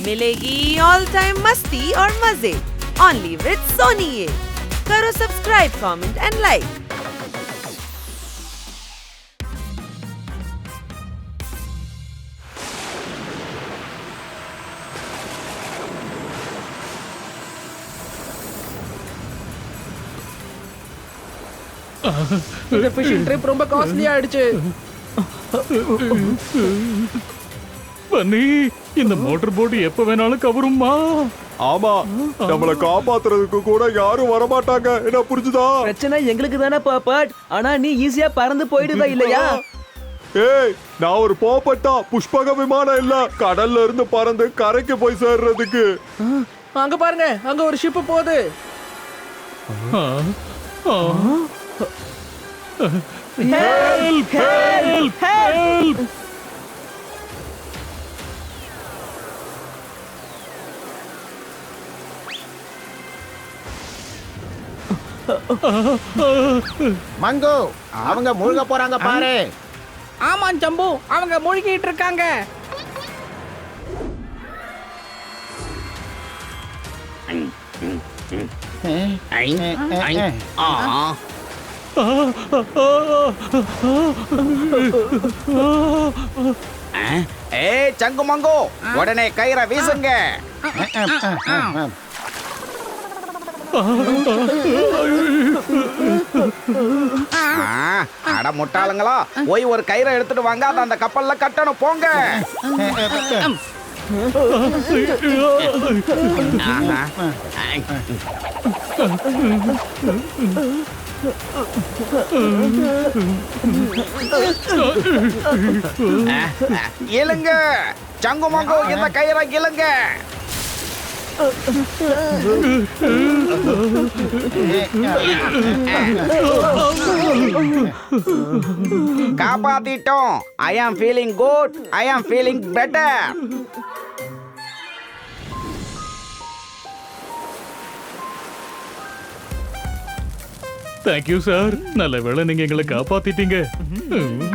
मिलेगी all time मस्ती और मजे ओनली विद सोनी। ये करो सब्सक्राइब, कमेंट एंड लाइक। இந்த ஃபிஷிங் ட்ரிப் ரொம்ப காஸ்ட்லி ஆயிடுச்சு. பன்னி, இந்த மோட்டார் போட் எப்ப வேணாலும் கவருமா? ஆமா, நம்மள காப்பாத்துறதுக்கு கூட யாரும் வர மாட்டாங்க. என்ன புரிஞ்சுதா? பிரச்சனை எங்களுக்கு தானே பாப்பட். ஆனா நீ ஈஸியா பறந்து போயிடுவ இல்லையா? ஏய், நான் ஒரு போப்பட்டா, புஷ்பக விமானம் இல்ல. கடல்ல இருந்து பறந்து கரைக்கு போய் சேர்றதுக்கு. அங்க பாருங்க, அங்க ஒரு ஷிப் போகுது. Help help help! மங்கு, அவங்க மூழ்க போறாங்க பாரு. ஆமா ஜம்பு, அவங்க மூழ்கிட்டு இருக்காங்க. ஏய் சங்கு மங்கு, உடனே கயிறை வீசுங்க. அட முட்டாளுங்களா, போய் ஒரு கயிறை எடுத்துட்டு வாங்க. அதை அந்த கப்பல்ல கட்டணும். போங்க. இழுங்க சங்கு மங்கு, இந்த கயிறை இழுங்க. காப்பாத்திட்டோம். ஐ ஆம் ஃபீலிங் குட். ஐ ஆம் ஃபீலிங் பெட்டர். Thank you sir. நல்ல வேளை நீங்க எங்களை காப்பாத்திட்டீங்க.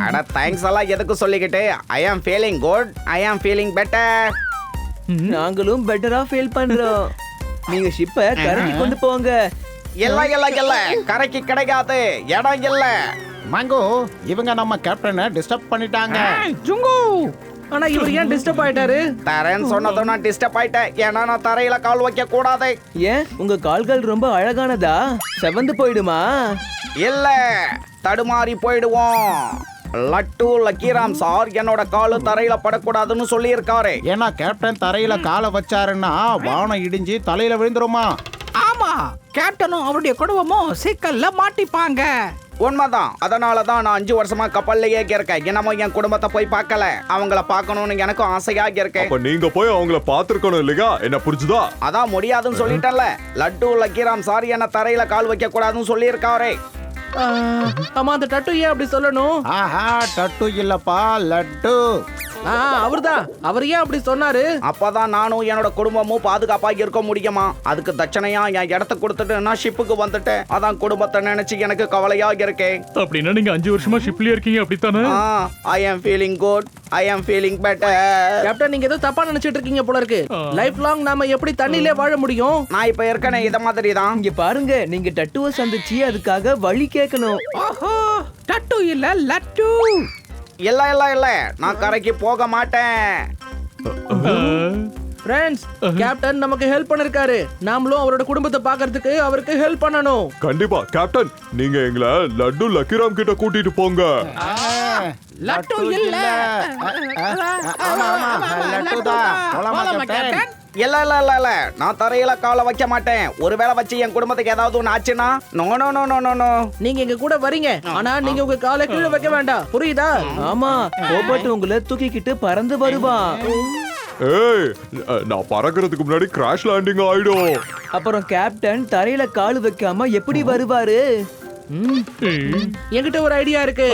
அட தேங்க்ஸ் எல்லாம் எதுக்கு சொல்லிக்கிட்டு? ஐ ஆம் ஃபீலிங் குட். ஐ ஆம் ஃபீலிங் பெட்டர். நாங்களும் பெட்டரா ஃபீல் பண்றோம். நீங்க ஷிப்பை கரைக்கு கொண்டு போங்க. இல்ல இல்ல இல்ல, கரைக்கு கிடைக்காது. இடம் இல்ல. மங்கு, இவங்க நம்ம கேப்டனை டிஸ்டர்ப் பண்ணிட்டாங்க. ஜுங்கு, ஆனா இவர் ஏன் டிஸ்டர்ப் ஆயிட்டாரு? தரேன்னு சொன்னதும் நான் டிஸ்டர்ப் ஆயிட்டேன். ஏன்னா நான் தரையில கால் வைக்க கூடாது. ஏன் உங்க கால்கள் ரொம்ப அழகானதா? செவந்து போயிடுமா? இல்ல, தடுமாறி போயிடுவோம். லட்டு லக்கீராம் சார் என்னோட காலு தரையில படக்கூடாதுன்னு சொல்லி இருக்காரு. ஏன்னா கேப்டன் தரையில காலை வச்சாருன்னா வானம் இடிஞ்சு தலையில விழுந்துருமா. ஆமா, கேப்டனும் அவருடைய குடும்பமும் சிக்கல்ல மாட்டிப்பாங்க. உண்மைதான். அதனாலதான் நான் 5 வருஷமா கப்பல்லையே இருக்கேன். என்னமோ என் குடும்பத்தை போய் பார்க்கல. அவங்கள பார்க்கணும்னு எனக்கும் ஆசையா இருக்கேன். அப்ப நீங்க போய் அவங்கள பாத்துருக்கணும் இல்லையா? என்ன புரிஞ்சுதா? அதான் முடியாதுன்னு சொல்லிட்டேன்ல. லட்டு லக்கீராம் சார் என்ன தரையில கால் வைக்க கூடாதுன்னு சொல்லி இருக்காரு. ஆமா, அந்த டட்டு ஏன் அப்படி சொல்லணும்? ஆஹா, டட்டு இல்லப்பா, லட்டு. அவர்தான். அவர் ஏன் அப்படி சொன்னாரு? அப்பதான் நானும் என்னோட குடும்பமும் பாதுகாப்பா இருக்க முடியுமா. அதுக்கு தட்சணையா என் இடத்த கொடுத்துட்டு நான் ஷிப்புக்கு வந்துட்டேன். அதான் குடும்பத்தை நினைச்சு எனக்கு கவலையா இருக்கேன். அப்படின்னா நீங்க 5 வருஷமா ஷிப்லயே இருக்கீங்க, அப்படித்தானே? ஐ ஆம் ஃபீலிங் குட். ஐ ஆம் ஃபீலிங் பெட்டர். கேப்டன், நீங்க ஏதோ தப்பா நினைச்சிட்டு இருக்கீங்க போல இருக்கு. லைஃப் லாங் நாம எப்படி தண்ணிலே வாழ முடியும்? நான் இப்ப இருக்கனே இத மாதிரி தான். இங்க பாருங்க, நீங்க டட்டுவை சந்திச்சு அதுக்காக வழி கேட்கணும். ஓஹோ, டட்டு இல்ல லட்டு. இல்ல இல்ல இல்ல, நான் கரைக்கு போக மாட்டேன். ஃப்ரெண்ட்ஸ், கேப்டன் நமக்கு ஹெல்ப் பண்ணிருக்காரு. நாமளும் அவரோட குடும்பத்தை பார்க்கிறதுக்கு அவருக்கு ஹெல்ப் பண்ணணும். கண்டிப்பா கேப்டன், நீங்க எங்களை லட்டு லக்கிராம் கிட்ட கூட்டிட்டு போங்க. லட்டு இல்ல. ஆமா ஆமா, லட்டு தான். போலாமா கேப்டன்? இல்ல இல்ல இல்ல இல்ல, நான் தரையில காலை வைக்க மாட்டேன். ஒருவேளை வச்சு என் குடும்பத்துக்கு ஏதாவது ஒண்ணு ஆச்சுன்னா no no no no no. நீங்க எங்க கூட வரீங்க, ஆனா நீங்க உங்க காலை கீழே வைக்க வேண்டாம். புரியுதா? ஆமா, போபட் உங்களை தூக்கிக்கிட்டு பறந்து வருவான். ஏய், நான் பறக்கிறதுக்கு முன்னாடி கிராஷ் லேண்டிங் ஆயிடும். அப்புறம் கேப்டன் தரையில கால் வைக்காம எப்படி வருவாரு? என்கிட்ட ஒரு ஐடியா இருக்கு.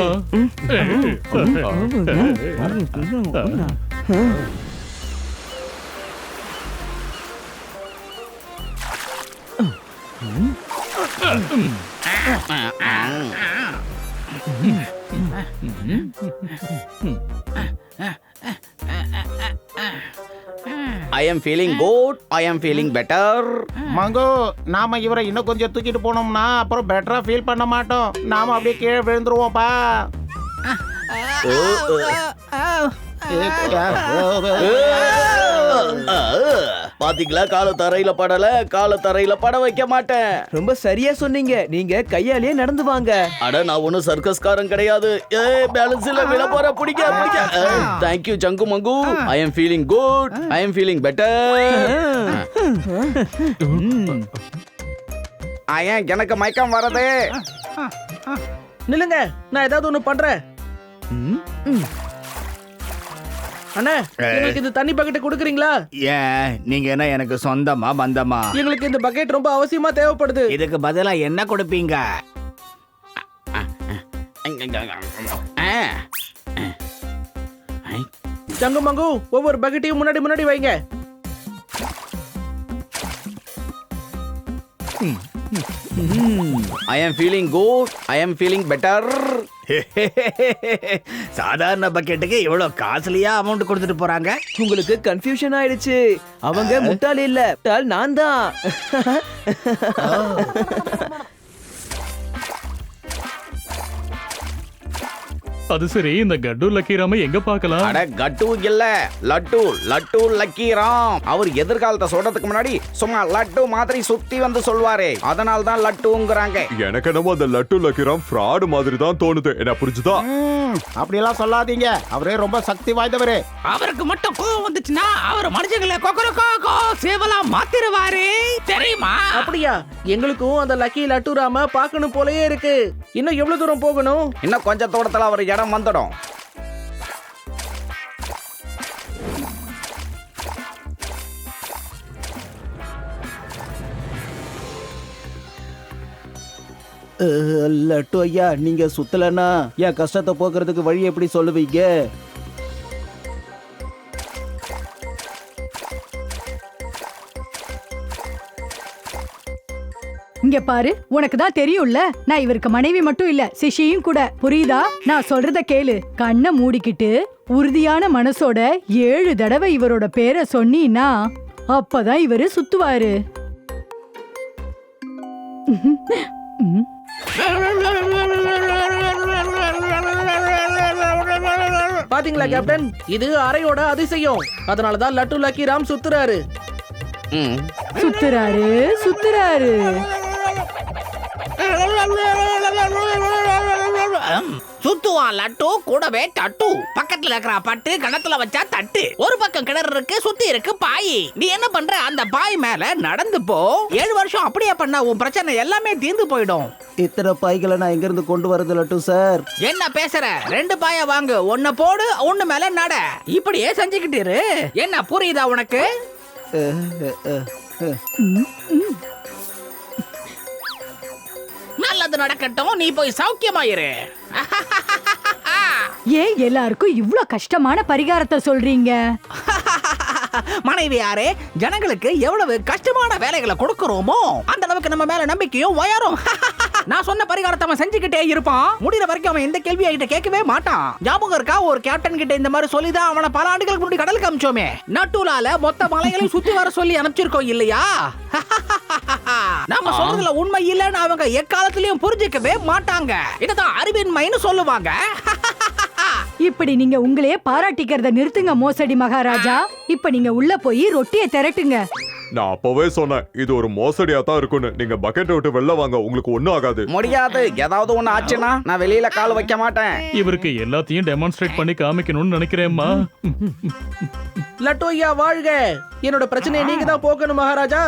I am feeling good, I am feeling better. மங்கு, நாம இவரை இன்னும் கொஞ்சம் தூக்கிட்டு போனோம்னா அப்புறம் பெட்டரா ஃபீல் பண்ண மாட்டோம். நாம அப்படியே கீழே விழுந்துருவோம்ப்பா. பாத்தீங்களா, கால தரையில படல, கால தரையில பட வைக்க மாட்டேன். ரொம்ப சரியா சொன்னீங்க. நீங்க கையாலேயே நடந்து வாங்க. அட, நான் ஒன்னும் சர்க்கஸ்காரன் கிடையாது. பேலன்ஸ் இல்ல, விழ போற. பிடிக்க. Thank you Jangu Mangu. I am feeling good, I am feeling better. எனக்கு மயக்கம் வரதே. நில்லுங்க, நான் ஏதாவது ஒண்ணு பண்றேன். அண்ணா, எங்களுக்கு இந்த தண்ணி பக்கெட் கொடுக்குறீங்களா? ஏன், நீங்க என்ன எனக்கு சொந்தமா பந்தமா? எங்களுக்கு இந்த பக்கெட் ரொம்ப அவசியமா தேவைப்படுது. இதுக்கு பதிலா என்ன கொடுப்பீங்க? ஜங்கு மங்கு, ஒவ்வொரு பக்கெட்டையும் முன்னாடி முன்னாடி வைங்க. I am feeling good, I am feeling better. சாதாரண பக்கெட்டுக்கு இவ்வளவு காஸ்ட்லியா அமௌண்ட் கொடுத்துட்டு போறாங்க. உங்களுக்கு கன்ஃபியூஷன் ஆயிடுச்சு. அவங்க முட்டாள் இல்ல, முட்டாள் நான் தான். அது சரி, இந்த கட்டு லக்கீராம எங்க பார்க்கலாம்? அட, கட்டு இல்ல, லட்டு. லட்டு லக்கீராம். அவர் எதிர்காலத்தை சொல்றதுக்கு முன்னாடி சும்மா லட்டு மாதிரி சுத்தி வந்து சொல்வாரே, அதனால தான் லட்டுங்கிறாங்க. எனக்கு என்னமோ அந்த லட்டு லக்கீராம் ஃப்ராடு மாதிரி தான் தோணுது. என்ன புரிஞ்சுதா? அப்படியெல்லாம் சொல்லாதீங்க. அவரே ரொம்ப சக்தி வாய்ந்தவரே. அவருக்கு மட்டும் கோவம் வந்துச்சுன்னா அவர் மனுஷங்களை கொக்கரக்கோ சேவலா மாத்திருவாரு, தெரியுமா? அப்படியா? எங்களுக்கும் அந்த லக்கி லட்டுராம பார்க்கணும் போலயே இருக்கு. இன்னும் எவ்வளவு தூரம் போகணும்? இன்னும் கொஞ்ச தூரத்துல அவர் இடம் வந்துடும். லட்டு ஐயா, நீங்க சுத்தலன்னா என் கஷ்டத்தை போக்குறதுக்கு வழி எப்படி சொல்லுவீங்க? இங்க பாரு, உனக்கு தான் தெரியும்ல, நான் இவருக்கு மனைவி மட்டும் இல்ல, சிஷியும் கூட. புரியுதா? நான் சொல்றத கேளு. கண்ணை மூடிக்கிட்டு உறுதியான மனசோட 7 தடவை இவரோட பேரை சொன்னீன்னா அப்பதான் இவரு சுத்துவாரு. பாத்தீங்களா கேப்டன், இது அறையோட அதிசயம். அதனாலதான் லட்டு லக்கீராம் சுத்துறாரு. சுத்துறாரு சுத்துறாரு. சுத்துவான் லட்டு, கூடவே டட்டு. பக்கத்துல இருக்கிற பட்டு, கணத்துல வச்சா தட்டு. ஒரு பக்கம் கிணறு இருக்கு, சுத்தி இருக்கு பாய். நீ என்ன பண்ற? அந்த பாய் மேல நடந்து போ. 7 வருஷம் அப்படியே பண்ணா உன் பிரச்சனை எல்லாமே தீர்ந்து போயிடும். இத்தனை பாய்களை நான் எங்க இருந்து கொண்டு வரது லட்டு சார்? என்ன பேசுற? 2 பாய வாங்கு, ஒன்ன போடு, ஒண்ணு மேல நட. இப்படியே செஞ்சுக்கிட்டு இரு. என்ன புரியுதா உனக்கு? நல்லது நடக்கட்டும், நீ போய் சௌக்கியமாயிரு. ஏன் எல்லாருக்கும் இவ்ளோ கஷ்டமான பரிகாரத்தை சொல்றீங்க? மனைவியாரே, ஜனங்களுக்கு எவ்வளவு கஷ்டமான வேலைகளை கொடுக்கிறோமோ அந்த அளவுக்கு நம்ம மேல நம்பிக்கையும் உயரும். நான் சொன்ன பரிகாரத்தை அவன் செஞ்சுக்கிட்டே இருப்பான். முடிகிற வரைக்கும் அவன் எந்த கேள்வி என்கிட்ட கேட்கவே மாட்டான். ஞாபகம் இருக்கா, ஒரு கேப்டன் கிட்ட இந்த மாதிரி சொல்லிதான் அவனை பல ஆண்டுகளுக்கு முன்னாடி கடலுக்கு அனுப்பிச்சோமே. நட்டுலால மொத்த மலைகளையும் சுத்தி வர சொல்லி அனுப்பிச்சிருக்கோம் இல்லையா? நாம சொல்றதுல உண்மை இல்லைன்னு அவங்க எக்காலத்திலயும் புரிஞ்சுக்கவே மாட்டாங்க. இதுதான் அறிவின்மைன்னு சொல்லுவாங்க. இப்படி நீங்க உங்களையே பாராட்டிக்கிறத நிறுத்துங்க மோசடி மகாராஜா. இப்ப நீங்க உள்ள போய் ரொட்டியை திரட்டுங்க. நான் அப்பவே சொன்னேன், இது ஒரு மோசடியா தான் இருக்குன்னு. நீங்க பக்கெட்டை விட்டு வெளில வாங்க, உங்களுக்கு ஒண்ணும் ஆகாது. முடியாது. ஏதாவது ஒண்ணு ஆச்சுன்னா நான் வெளியில கால் வைக்க மாட்டேன். இவருக்கு எல்லாத்தையும் டெமான்ஸ்ட்ரேட் பண்ணி காமிக்கணும்னு நினைக்கிறேன்மா. லட்டு ஐயா வாழ்க. என்னோட பிரச்சனையை நீங்க தான் போக்கணும் மகாராஜா.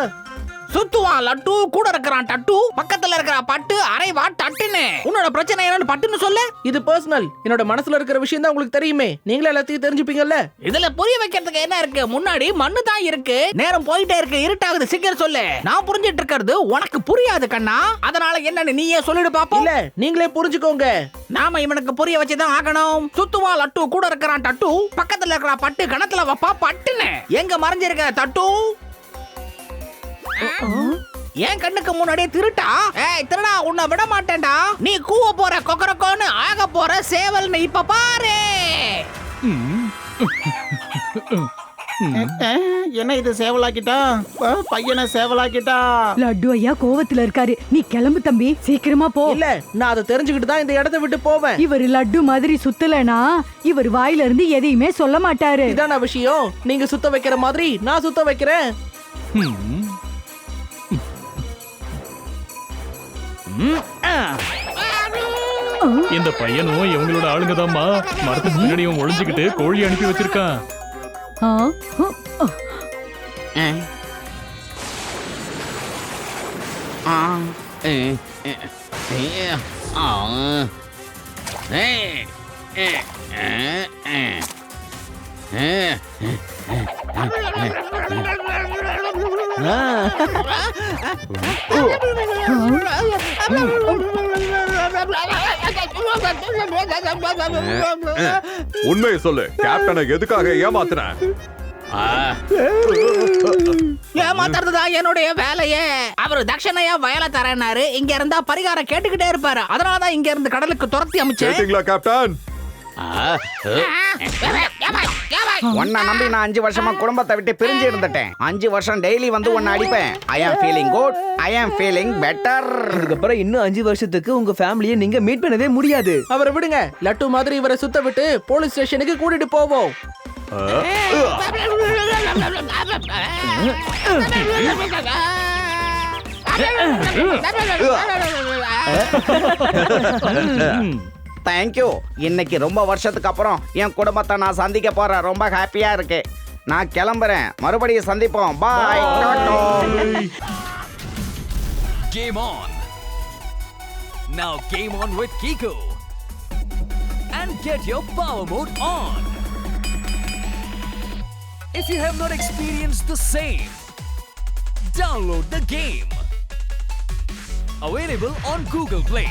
சுத்துவான் லட்டு, கூட இருக்கிறான் டட்டு, பக்கத்துல இருக்கிற பட்டு, அரைவா டட்டுன்னு. உன்னோட பிரச்சனை என்னன்னு பட்டுன்னு சொல்லு. இது பர்சனல். என்னோட மனசுல இருக்கிற விஷயம் தான் உங்களுக்கு தெரியுமே. நீங்களே எல்லாத்தையும் தெரிஞ்சுப்பீங்கல்ல. இதுல புரிய வைக்கிறதுக்கு என்ன இருக்கு? முன்னாடி மண்ணு தான் இருக்கு. நேரம் போயிட்டே இருக்கு, இருட்டாகுது. சீக்கிரம் சொல்லு. நான் புரிஞ்சிட்டு இருக்கிறது உனக்கு புரியாது கண்ணா. அதனால என்னன்னு நீயே சொல்லிடு பாப்போம். இல்ல, நீங்களே புரிஞ்சுக்கோங்க. நாம இவனுக்கு புரிய வச்சுதான் ஆகணும். சுத்துவா லட்டு, கூட இருக்கிறான் டட்டு, பக்கத்துல இருக்கிற பட்டு, கணத்துல வப்பா பட்டுன்னு. எங்க மறைஞ்சிருக்கிற தட்டு? என் கண்ணுக்கு முன்னாடியே திருட்டா? ஏய் திருடா, உன்னை விட மாட்டேன்டா. நீ கூவ போற கொக்கரக்கோன்னு ஆக போற சேவல்னு இப்ப பாரு. என்ன இது சேவலாக்கிட்டா பையனை சேவலாக்கிட்டா. லட்டு ஐயா கோவத்துல இருக்காரு. நீ கிளம்பு தம்பி, சீக்கிரமா போ. இல்ல நான் அதை தெரிஞ்சுக்கிட்டு தான் இந்த இடத்தை விட்டு போவேன். இவர் லட்டு மாதிரி சுத்தலனா இவர் வாயில இருந்து எதையுமே சொல்ல மாட்டாரு. இதான விஷயம். நீங்க சுத்த வைக்கிற மாதிரி நான் சுத்த வைக்கிறேன். இந்த பையனும் இவங்களோட ஆளுங்கதாம்மா. மரத்துக்கு பின்னாடி இவன் ஒளிஞ்சுக்கிட்டு கோழி அனுப்பி வச்சிருக்கான். ஆ, உண்மையை சொல்லு, கேப்டனை எதுக்காக ஏமாத்துன? ஏமாத்துறதுதான் என்னுடைய வேலையே. அவரு தட்சணையா வயலை தரேன்னாரு. இங்க இருந்தா பரிகாரம் கேட்டுக்கிட்டே இருப்பாரு. அதனாலதான் இங்க இருந்து கடலுக்கு துரத்தி அமைச்சேன். கேட்டீங்களா கேப்டன்? உன்னை நம்பி நான் 5 வருஷமா குடும்பத்தை விட்டு பிரிஞ்சு இருந்துட்டேன். 5 வருஷம் டெய்லி வந்து உன்னை அடிப்பேன். ஐ ஆம் ஃபீலிங் குட், ஐ ஆம் ஃபீலிங் பெட்டர். அதுக்கப்புறம் இன்னும் 5 வருஷத்துக்கு உங்க ஃபேமிலியை நீங்க மீட் பண்ணவே முடியாது. அவரை விடுங்க. லட்டு மாதிரி இவரை சுத்த விட்டு போலீஸ் ஸ்டேஷனுக்கு கூட்டிட்டு போவோம். தேங்க்யூ. இன்னைக்கு ரொம்ப வருஷத்துக்கு அப்புறம் என் குடும்பத்தை நான் சந்திக்க போறேன். ரொம்ப ஹாப்பியா இருக்கு. நான் கிளம்புறேன். மறுபடியும் சந்திப்போம். பாய். Game on. Now game on with Kiko. And get your power mode on. If you have not experienced the same, download the game. Available on Google Play.